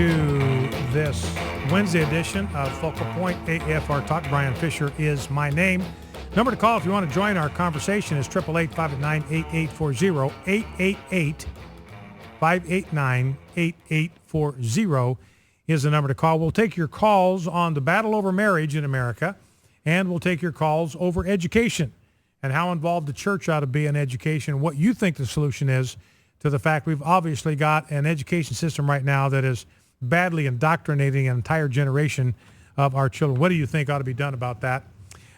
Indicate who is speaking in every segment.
Speaker 1: to this Wednesday edition of Focal Point AFR Talk. Brian Fisher is my name. Number to call if you want to join our conversation is 888-589-8840. 888-589-8840 is the number to call. We'll take your calls on the battle over marriage in America, and we'll take your calls over education and how involved the church ought to be in education, what you think the solution is to the fact we've obviously got an education system right now that is badly indoctrinating an entire generation of our children. What do you think ought to be done about that?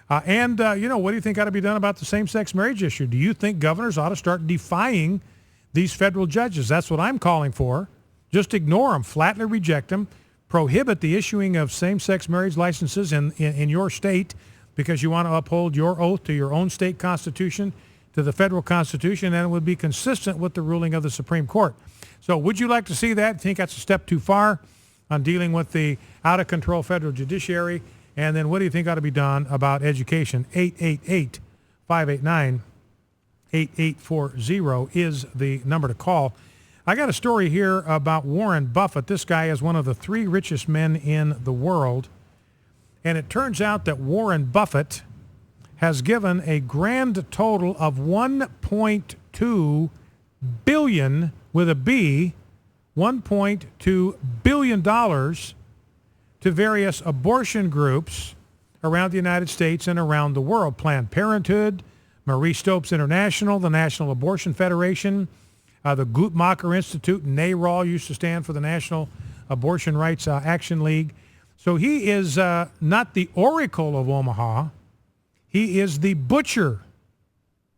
Speaker 1: What do you think ought to be done about the same-sex marriage issue? Do you think governors ought to start defying these federal judges? That's what I'm calling for. Just ignore them, flatly reject them, prohibit the issuing of same-sex marriage licenses in your state because you want to uphold your oath to your own state constitution, to the federal constitution, and it would be consistent with the ruling of the Supreme Court. So would you like to see that? Think that's a step too far on dealing with the out-of-control federal judiciary? And then what do you think ought to be done about education? 888-589-8840 is the number to call. I got a story here about Warren Buffett. This guy is one of the 3 richest men in the world. And it turns out that Warren Buffett has given a grand total of $1.2 billion with a B, $1.2 billion to various abortion groups around the United States and around the world. Planned Parenthood, Marie Stopes International, the National Abortion Federation, the Guttmacher Institute, NARAL used to stand for the National Abortion Rights Action League. So he is not the Oracle of Omaha. He is the Butcher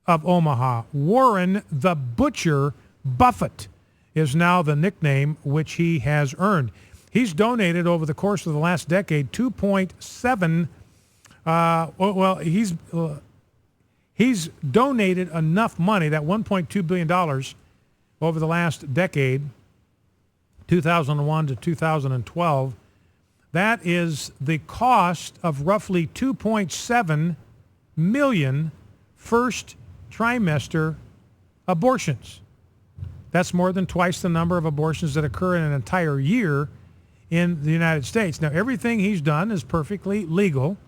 Speaker 1: of Omaha. Warren the Butcher Buffett is now the nickname which he has earned. He's donated over the course of the last decade 2.7. He's donated enough money, that $1.2 billion over the last decade, 2001 to 2012. That is the cost of roughly 2.7 million first trimester abortions. That's more than twice the number of abortions that occur in an entire year in the United States. Now, everything he's done is perfectly legal.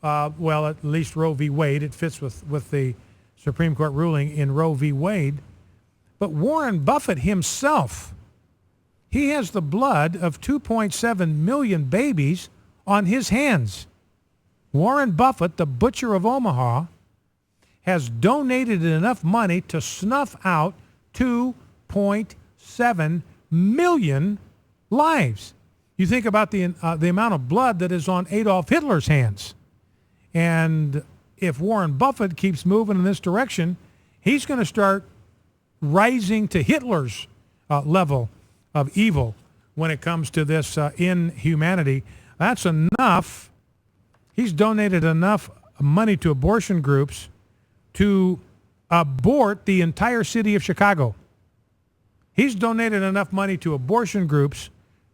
Speaker 1: At least Roe v. Wade. It fits with the Supreme Court ruling in Roe v. Wade. But Warren Buffett himself, he has the blood of 2.7 million babies on his hands. Warren Buffett, the Butcher of Omaha, has donated enough money to snuff out 2.7 million lives. You think about the amount of blood that is on Adolf Hitler's hands. And if Warren Buffett keeps moving in this direction, he's going to start rising to Hitler's level of evil when it comes to this inhumanity. That's enough. He's donated enough money to abortion groups to abort the entire city of Chicago. He's donated enough money to abortion groups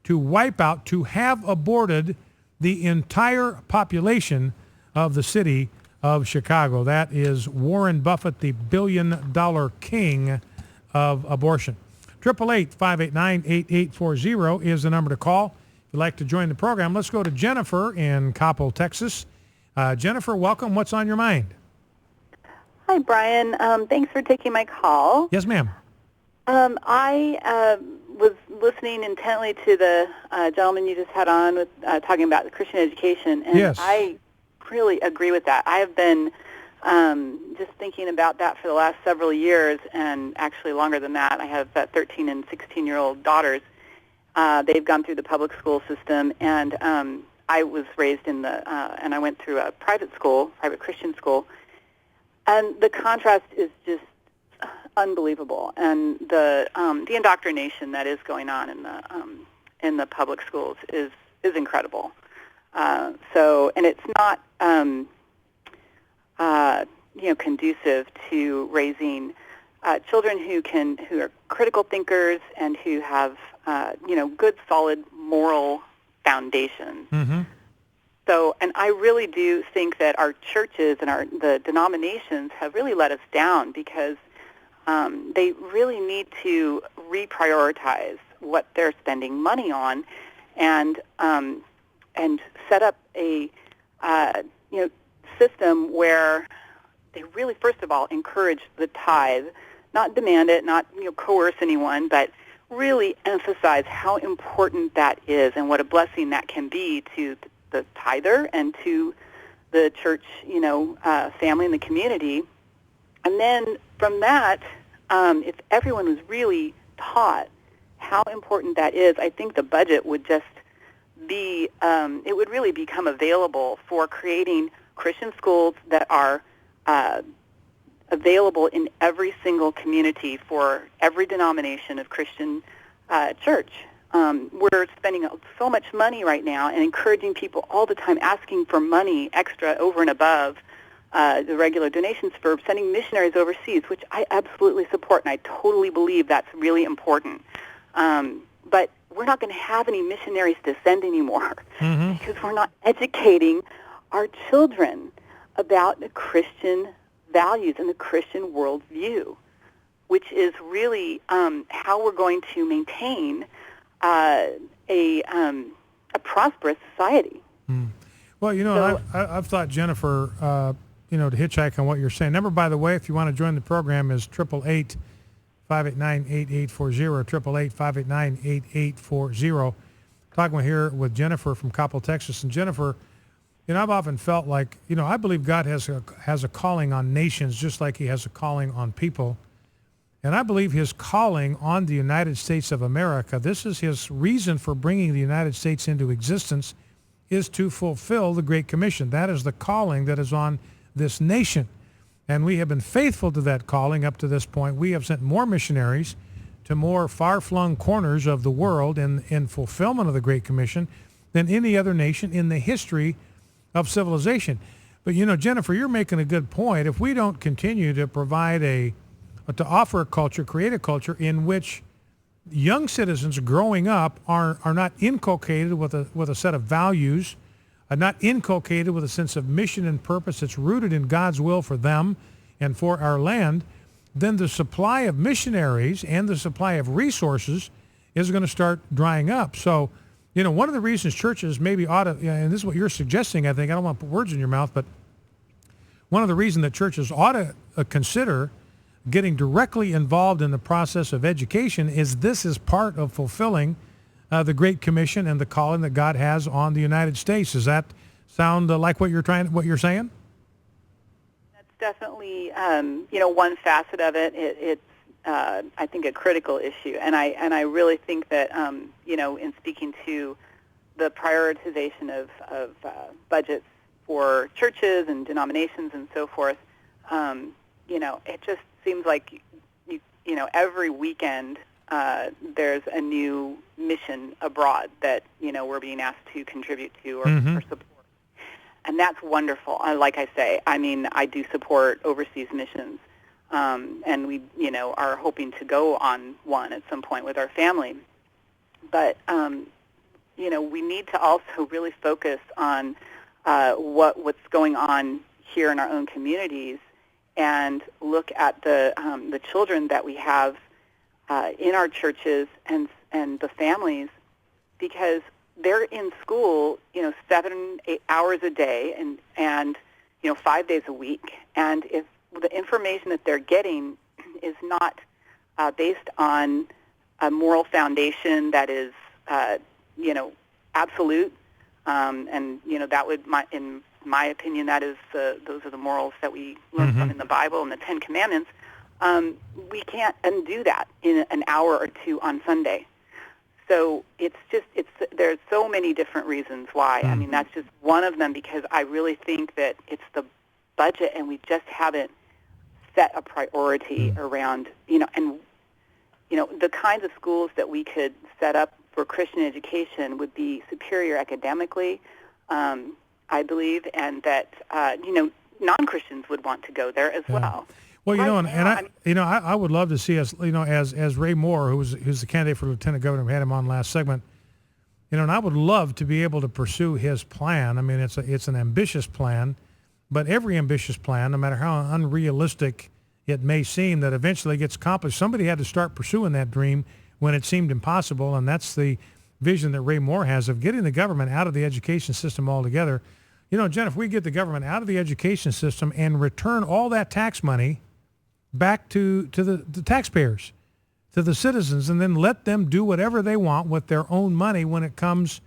Speaker 1: to wipe out, to have aborted the entire population of the city of Chicago. That is Warren Buffett, the billion-dollar king of abortion. 888-589-8840 is the number to call. If you'd like to join the program, let's go to Jennifer in Coppell, Texas. Jennifer, welcome. What's on your mind?
Speaker 2: Hi, Brian. Thanks for taking my call.
Speaker 1: Yes, ma'am.
Speaker 2: I was listening intently to the gentleman you just had on with talking about the Christian education, and
Speaker 1: yes.
Speaker 2: I really agree with that. I have been just thinking about that for the last several years, and actually longer than that. I have 13 and 16-year-old daughters. They've gone through the public school system, and I was raised in and I went through a private Christian school, and the contrast is just unbelievable. And the indoctrination that is going on in the public schools is incredible. And it's not conducive to raising children who are critical thinkers and who have good, solid moral foundations.
Speaker 1: Mm-hmm.
Speaker 2: So, and I really do think that our churches and the denominations have really let us down because they really need to reprioritize what they're spending money on, and set up a system where they really, first of all, encourage the tithe, not demand it, not coerce anyone, but really emphasize how important that is and what a blessing that can be to the tither and to the church, family and the community. And then from that, if everyone was really taught how important that is, I think the budget would just be, it would really become available for creating Christian schools that are available in every single community for every denomination of Christian church. We're spending so much money right now and encouraging people all the time, asking for money extra over and above the regular donations for sending missionaries overseas, which I absolutely support, and I totally believe that's really important. But we're not going to have any missionaries to send anymore because we're not educating our children about the Christian values and the Christian worldview, which is really how we're going to maintain a prosperous society.
Speaker 1: Well, I've thought, Jennifer, to hitchhike on what you're saying. Number, by the way, if you want to join the program, is 888-589-8840, 888-589-8840. Talking here with Jennifer from Coppell, Texas. And Jennifer, I've often felt like, I believe God has a calling on nations just like he has a calling on people. And I believe his calling on the United States of America, this is his reason for bringing the United States into existence, is to fulfill the Great Commission. That is the calling that is on this nation. And we have been faithful to that calling up to this point. We have sent more missionaries to more far-flung corners of the world in fulfillment of the Great Commission than any other nation in the history of civilization. But, Jennifer, you're making a good point. If we don't continue to provide to offer a culture, create a culture in which young citizens growing up are not inculcated with a set of values, are not inculcated with a sense of mission and purpose that's rooted in God's will for them and for our land, then the supply of missionaries and the supply of resources is going to start drying up. So, one of the reasons churches maybe ought to, and this is what you're suggesting, I think, I don't want to put words in your mouth, but one of the reasons that churches ought to consider getting directly involved in the process of education is this is part of fulfilling the Great Commission and the calling that God has on the United States. Does that sound like what you're saying?
Speaker 2: That's definitely, one facet of it. It's I think a critical issue, and I really think that, in speaking to the prioritization of budgets for churches and denominations and so forth, it just seems like every weekend there's a new mission abroad that we're being asked to contribute to or support, and that's wonderful. Like I say, I do support overseas missions, and we are hoping to go on one at some point with our family. But we need to also really focus on what's going on here in our own communities, and look at the children that we have in our churches and the families, because they're in school 7-8 hours a day and 5 days a week, and if the information that they're getting is not based on a moral foundation that is absolute, and that would in my opinion, that is those are the morals that we learn from in the Bible and the Ten Commandments. We can't undo that in an hour or two on Sunday. So there's so many different reasons why. That's just one of them, because I really think that it's the budget, and we just haven't set a priority around, the kinds of schools that we could set up for Christian education would be superior academically, I believe, and that non-Christians would want to go there as well.
Speaker 1: Well, I would love to see us, as Ray Moore, who's the candidate for lieutenant governor, we had him on last segment, and I would love to be able to pursue his plan. It's an ambitious plan, but every ambitious plan, no matter how unrealistic it may seem, that eventually gets accomplished, somebody had to start pursuing that dream when it seemed impossible. And that's the vision that Ray Moore has of getting the government out of the education system altogether. You know, Jen, if we get the government out of the education system and return all that tax money back to the taxpayers, to the citizens, and then let them do whatever they want with their own money when it comes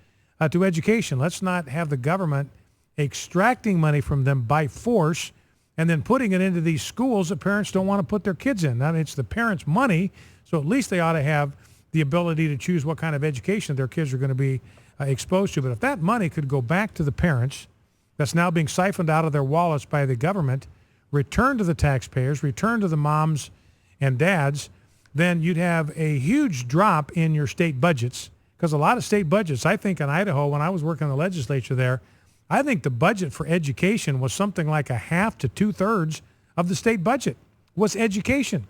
Speaker 1: to education. Let's not have the government extracting money from them by force and then putting it into these schools that parents don't want to put their kids in. Now, it's the parents' money, so at least they ought to have the ability to choose what kind of education their kids are going to be exposed to. But if that money could go back to the parents that's now being siphoned out of their wallets by the government, return to the taxpayers, return to the moms and dads, then you'd have a huge drop in your state budgets. Because a lot of state budgets, I think in Idaho, when I was working in the legislature there, I think the budget for education was something like a half to 2/3 of the state budget was education.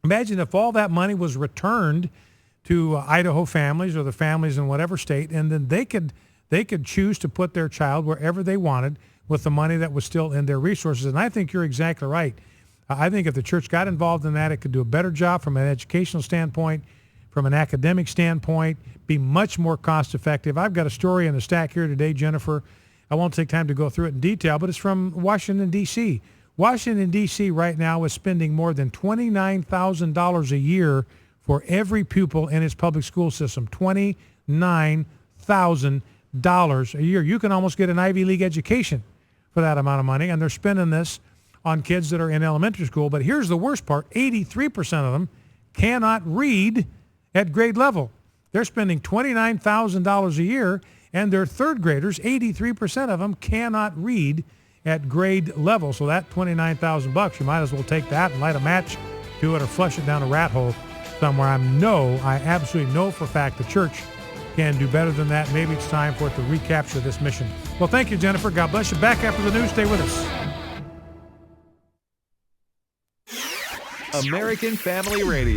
Speaker 1: Imagine if all that money was returned to Idaho families or the families in whatever state, and then they could choose to put their child wherever they wanted with the money that was still in their resources. And I think you're exactly right. I think if the church got involved in that, it could do a better job from an educational standpoint, from an academic standpoint, be much more cost effective. I've got a story in the stack here today, Jennifer. I won't take time to go through it in detail, but it's from Washington, D.C. Washington, D.C. right now is spending more than $29,000 a year for every pupil in its public school system. $29,000 a year. You can almost get an Ivy League education for that amount of money, and they're spending this on kids that are in elementary school. But here's the worst part. 83% of them cannot read at grade level. They're spending $29,000 a year, and they're third graders. 83% of them cannot read at grade level. So that $29,000, you might as well take that and light a match to it or flush it down a rat hole somewhere. I absolutely know for a fact the church can do better than that. Maybe it's time for it to recapture this mission. Well, thank you, Jennifer. God bless you. Back after the news. Stay with us.
Speaker 3: American Family Radio.